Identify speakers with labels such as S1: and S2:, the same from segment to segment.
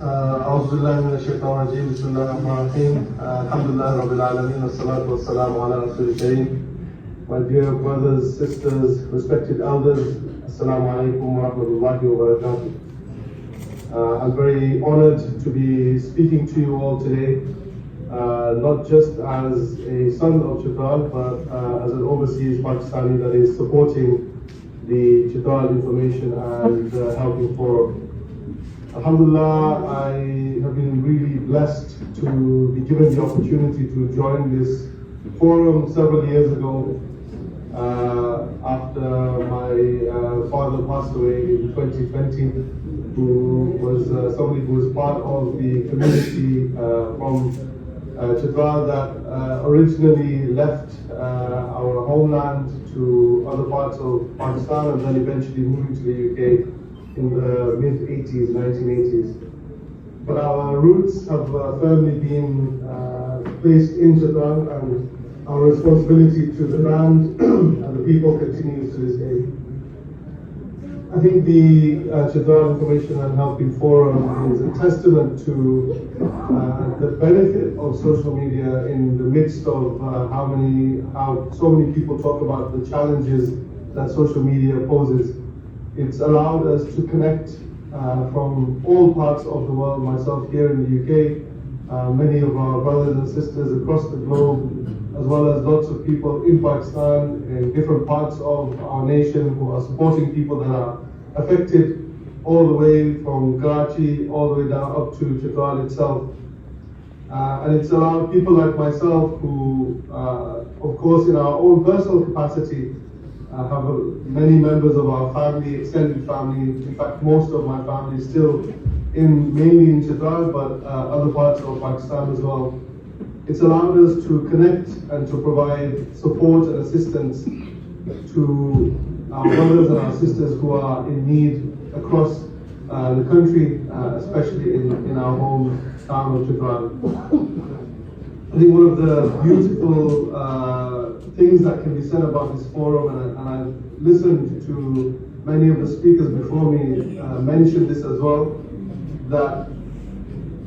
S1: أعوذ بالله من الشيطان الرجيم بسم الله الرحمن الرحيم الحمد لله رب العالمين والصلاة والسلام على رسول الكريم. My dear brothers, sisters, respected elders, Assalamu alaikum wa rahmatullahi wa barakatuh. I'm very honored to be speaking to you all today, not just as a son of Chitral, but as an overseas Pakistani that is supporting the Chitral Information and Helping Forum. Alhamdulillah, I have been really blessed to be given the opportunity to join this forum several years ago after my father passed away in 2020, who was somebody who was part of the community from Chitral that originally left our homeland to other parts of Pakistan and then eventually moving to the UK in the mid-80s, 1980s. But our roots have firmly been placed in Chitral, and our responsibility to the land and the people continues to this day. I think the Chitral Information and Helping Forum is a testament to the benefit of social media in the midst of how so many people talk about the challenges that social media poses. It's allowed us to connect from all parts of the world, myself here in the UK, many of our brothers and sisters across the globe, as well as lots of people in Pakistan, in different parts of our nation who are supporting people that are affected all the way from Karachi all the way down up to Chitral itself. And it's allowed people like myself who, of course, in our own personal capacity, have many members of our family, extended family. In fact, most of my family is still mainly in Chitral, but other parts of Pakistan as well. It's allowed us to connect and to provide support and assistance to our brothers and our sisters who are in need across the country, especially in our hometown of Chitral. I think one of the beautiful things that can be said about this forum, and I've listened to many of the speakers before me mention this as well, that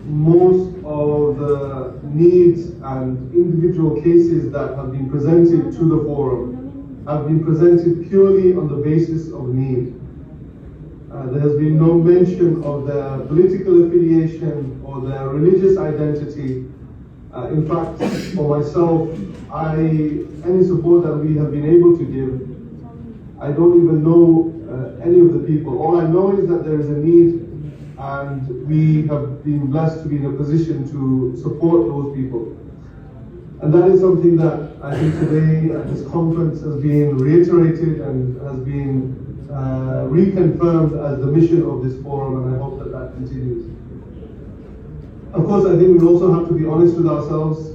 S1: most of the needs and individual cases that have been presented to the forum have been presented purely on the basis of need. There has been no mention of their political affiliation or their religious identity. In fact, for myself, any support that we have been able to give, I don't even know any of the people. All I know is that there is a need, and we have been blessed to be in a position to support those people. And that is something that I think today at this conference has been reiterated and has been reconfirmed as the mission of this forum, and I hope that that continues. Of course, I think we also have to be honest with ourselves.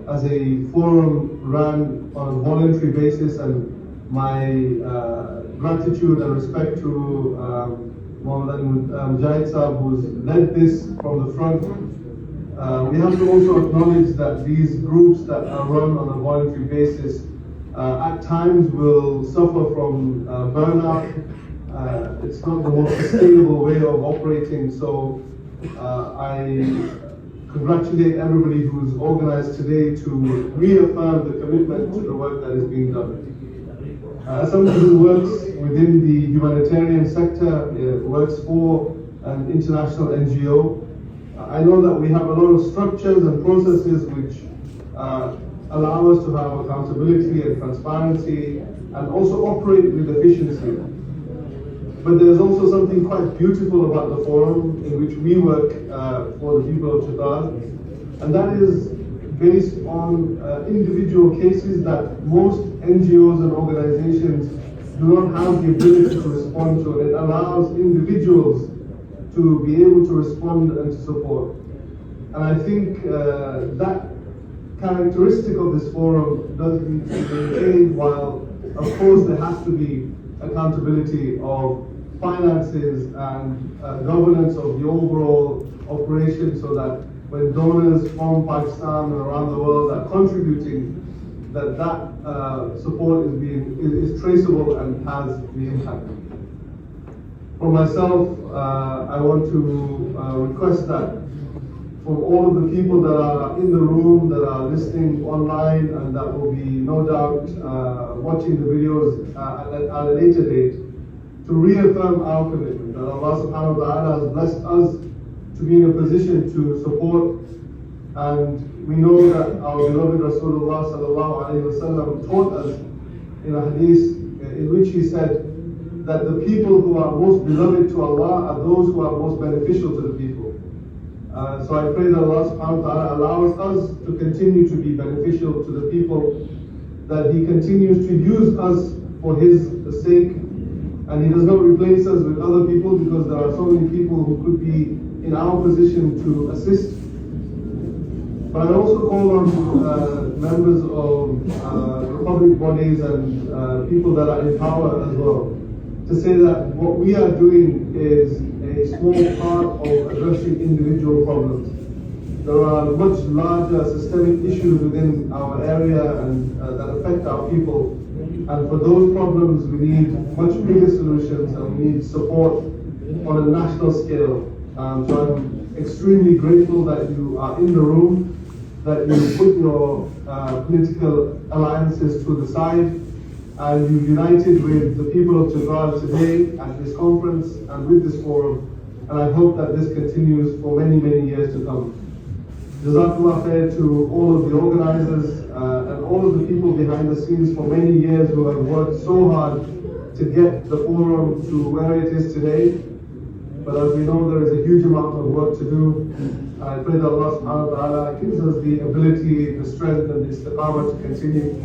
S1: As a forum run on a voluntary basis, and my gratitude and respect to Mujahid Saab, who's led this from the front. We have to also acknowledge that these groups that are run on a voluntary basis at times will suffer from burnout. It's not the most sustainable way of operating, so I congratulate everybody who's organized today to reaffirm the commitment to the work that is being done. As somebody who works within the humanitarian sector, works for an international NGO, I know that we have a lot of structures and processes which allow us to have accountability and transparency and also operate with efficiency. But there's also something quite beautiful about the forum in which we work for the people of Chitral, and that is based on individual cases that most NGOs and organizations do not have the ability to respond to. It allows individuals to be able to respond and to support. And I think that characteristic of this forum does need to be maintained, while of course there has to be accountability of finances and governance of the overall operation, so that when donors from Pakistan and around the world are contributing, that support is traceable and has the impact. For myself, I want to request that from all of the people that are in the room, that are listening online, and that will be no doubt watching the videos at a later date, to reaffirm our commitment that Allah subhanahu wa ta'ala has blessed us to be in a position to support. And we know that our beloved Rasulullah sallallahu alayhi wa sallam taught us in a hadith in which he said that the people who are most beloved to Allah are those who are most beneficial to the people. So I pray that Allah subhanahu wa ta'ala allows us to continue to be beneficial to the people, that He continues to use us for His sake, and He does not replace us with other people, because there are so many people who could be in our position to assist. But I also call on members of the public bodies and people that are in power as well, to say that what we are doing is a small part of addressing individual problems. There are much larger systemic issues within our area and that affect our people. And for those problems, we need much bigger solutions, and we need support on a national scale. So I'm extremely grateful that you are in the room, that you put your political alliances to the side, and you've united with the people of Jazar today at this conference and with this forum, and I hope that this continues for many, many years to come. Jazakallah khair to all of the organizers and all of the people behind the scenes for many years who have worked so hard to get the forum to where it is today. But as we know, there is a huge amount of work to do. I pray that Allah subhanahu wa ta'ala gives us the ability, the strength and the istiqamah to continue,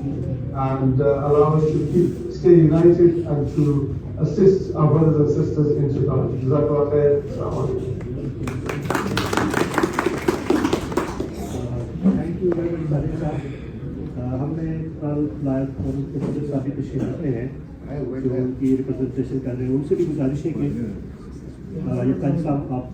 S1: and allow us to stay united and to assist our brothers and sisters in Sudan. Jazakallah khair. Assalamu alaikum.
S2: Thank you very much, Sadiq. हमने live forum के सदस्य साथी तशरीफ रखते हैं जो उनकी representation कर रहे हैं, उनसे भी गुजारिश है कि ये साहब आप